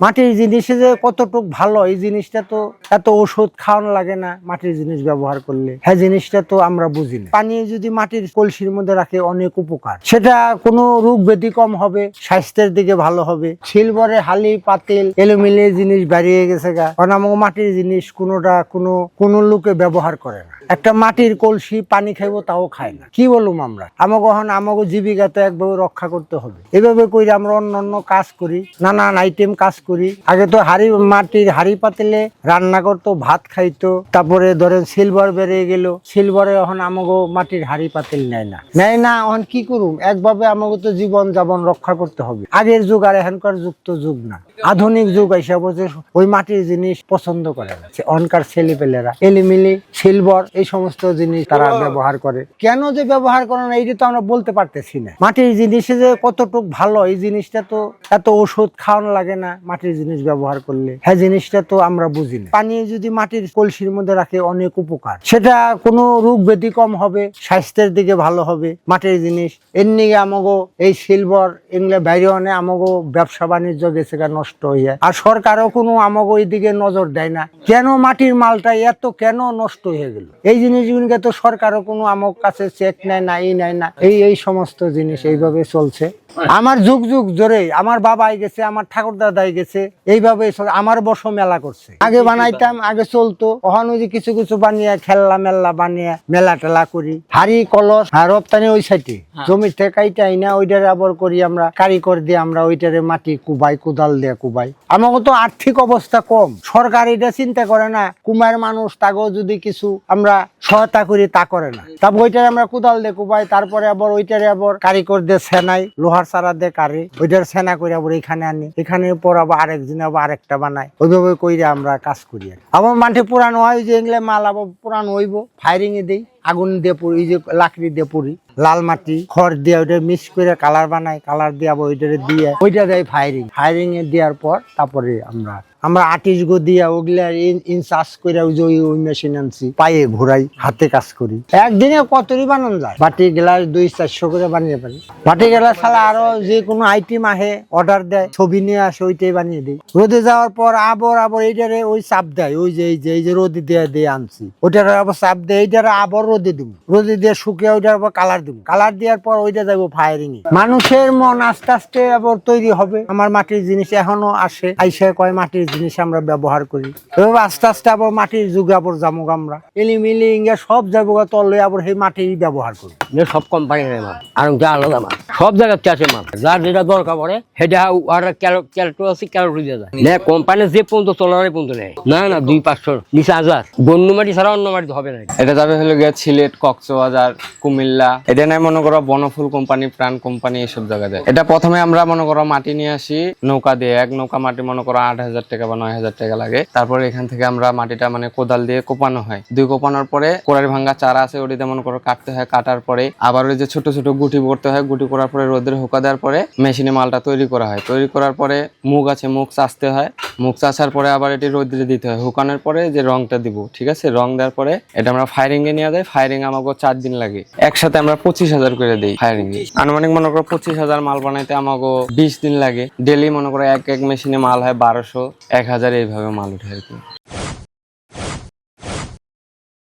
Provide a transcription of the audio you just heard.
মাটির জিনিসে যে কতটুক ভালো এই জিনিসটা তো এত ওষুধ খাওয়ানো লাগে না। মাটির জিনিস ব্যবহার করলে হ্যাঁ জিনিসটা তো আমরা বুঝি না। পানি যদি মাটির কলসির মধ্যে রাখে অনেক উপকার, সেটা কোনো রোগ ব্যাধি কম হবে, স্বাস্থ্যের দিকে ভালো হবে। সিলভারে হালি পাতিল এলোমিলে জিনিস বেরিয়ে গেছে গা, অনামক মাটির জিনিস কোনোটা কোনো লোকে ব্যবহার করে না। একটা মাটির কলসি পানি খাইবো তাও খায় না। কি বলুম আমরা, আমাকে জীবিকা তো একভাবে রক্ষা করতে হবে। এভাবে করে আমরা অন্যান্য কাজ করি, নানান আইটেম কাজ করি। আগে তো মাটির হাড়ি পাতিলে রান্না করতো, ভাত খাইতো। তারপরে ধরেন সিলভার বেরিয়ে গেল, সিলভারে এখন আমাকে মাটির হাড়ি পাতিল নেয় না। এখন কি করুম, একভাবে আমাকে তো জীবন যাপন রক্ষা করতে হবে। আগের যুগ আর এখনকার যুগ তো যুগ না, আধুনিক যুগ হিসাব ওই মাটির জিনিস পছন্দ করে না। অনকার ছেলেপেলেরা এলিমিলি সিলভার এই সমস্ত জিনিস তারা ব্যবহার করে। কেন যে ব্যবহার করে না এইটা তো আমরা বলতে পারতেছি না। মাটির জিনিসে যে কতটুক ভালো এই জিনিসটা তো এত ওষুধ খাওয়ানো লাগে না। মাটির জিনিস ব্যবহার করলে হ্যাঁ জিনিসটা তো আমরা বুঝি না। পানি যদি মাটির কলসির মধ্যে রাখে অনেক উপকার, সেটা কোনো রোগ ব্যাধি কম হবে, স্বাস্থ্যের দিকে ভালো হবে। মাটির জিনিস এমনি আমাকে এই সিলভার এগুলো বাইরে অনেক আমাকে ব্যবসা বাণিজ্য গেছে নষ্ট হয়ে, আর সরকারও কোনো আমাকে ওই দিকে নজর দেয় না। কেন মাটির মালটা এত কেন নষ্ট হয়ে গেল, এই জিনিসগুলিকে তো সরকারও কোনো আমার কাছে চেক নেয় না, নেয় না। এই সমস্ত জিনিস এইভাবে চলছে। আমার যুগ যুগ ধরে আমার বাবাই গেছে, আমার ঠাকুর দাদাই গেছে, এইভাবে আমার বর্ষ মেলা করছে। আগে বানাইতাম, আগে চলতো। ওখানে ওই যে কিছু কিছু বানিয়ে খেললা মেলা বানিয়ে মেলা টেলা করি। হাড়ি কলস আর রপ্তানি ওই সাইডে জমির থেকে কাইটা আইনা ওইটারে আবার করি আমরা কারিগর দিয়ে, আমরা ওইটারে মাটি কুবাই, কোদাল দিয়ে কুবাই। আমাকে তো আর্থিক অবস্থা কম, সরকার এটা চিন্তা করে না। কুমার মানুষ তাকেও যদি কিছু আমরা সহায়তা করি তা করে না। তারপর ওইটারে আমরা কোদাল দিয়ে কুবাই, তারপরে আবার ওইটারে আবার কারিগর দিয়ে সেনাই, লোহার সারা দিয়ে কারে ওইটার সেনা করে আবার এখানে আনি, এখানে পর আবার আরেকদিন আবার আরেকটা বানাই। ওইভাবে কইরে আমরা কাজ করি। আবার মাঠে পুরানো হয় যে এগুলো মাল আবার পুরানো হইব, ফায়ারিং এ দিই, আগুন দিয়ে পুরি, যে লাকড়ি দিয়ে পুরি, লাল মাটি খড় দিয়ে ওইটা মিক্স করে কালার বানাই, কালার দিয়ে আবার ওইটারে দিয়ে ওইটা দেয় ফায়ারিং এ দেওয়ার পর তারপরে আমরা আটিশ গো দিয়া ওগুলা ইনচার্জ করে ওই মেশিন আনছি, পায়ে ঘোরাই, হাতে কাজ করি। একদিনে কতই বানানো যায়, বাটি গ্লাস 200-400 করে বানিয়ে পারি। বাটি গ্লাস ছাড়া আরো যে কোনো আইটেম আহে অর্ডার দেয়, ছবি নিয়ে আসে, ওইটাই বানিয়ে দিই। রোদে যাওয়ার পর আবার এইটারে ওই চাপ দেয়, ওই যে রোদে দিয়ে আনছি ওইটার আবার চাপ দেয়, এইটারে আবার রোদে দিব, রোদে দিয়ে শুকিয়ে ওইটার আবার কালার দিব, কালার দেওয়ার পর ওইটা যাবো ফায়ারিং এ। মানুষের মন আস্তে আস্তে আবার তৈরি হবে। আমার মাটির জিনিস এখনো আসে, আইসা কয় মাটির জিনিস আমরা ব্যবহার করি। এভাবে আস্তে আস্তে আবার মাটির যুগে আবার যাবো আমরা, এলিমিলি ইঙ্গা সব যাবো তলে আবার সেই মাটির ব্যবহার করি। সব কোম্পানির মাল আর আলাদা মাল, সব জায়গায় চাষে মাল, যার যেটা দরকার পড়ে সেটা ক্যালোরি দিয়ে যায়। কোম্পানি যে পর্যন্ত চলার পর্যন্ত নেই, না 200-500 নিচে 1000 বন্য মাটি ছাড়া অন্য মাটি হবে না। এটা যাবে হলো গিয়ে সিলেট, কক্সবাজার, কুমিল্লা। এটা নাই মনে করো বনফুল কোম্পানি, প্রাণ কোম্পানি, এইসব জায়গা যায়। এটা প্রথমে আমরা মনে করো মাটি নিয়ে আসি নৌকা দিয়ে, এক নৌকা মাটি মনে করো 8000 টাকা বা 9000 টাকা লাগে। তারপরে এখান থেকে আমরা মাটিটা মানে কোদাল দিয়ে কোপানো হয়। 2 কোপানোর পরে কোড়ারি ভাঙ্গা চারা আছে ওটিতে মনে করো কাটতে হয়, কাটার পরে আবার ওই যে ছোট ছোট গুটি করতে হয়, গুটি করার পরে রোদের হোকা দেওয়ার পরে মেশিনে মালটা তৈরি করা হয়। তৈরি করার পরে মুখ আছে, মুখ চাষতে হয়, মুখ চাষার পরে আবার এটি রোদ্রে দিতে হয়। হুকানোর পরে যে রংটা দিব, ঠিক আছে, রং দেওয়ার পরে এটা আমরা ফায়ারিং এ নিয়ে যাই। ফায়ারিং আমাকে 4 দিন লাগে। একসাথে আমরা 25,000 করে দিই ফায়ারিং এ। আনুমানিক মনে করো 25,000 মাল বানাইতে আমাকে 20 দিন লাগে। ডেলি মনে করো এক মেশিনে মাল হয় 1200-1000 এইভাবে মাল উঠে আর কি।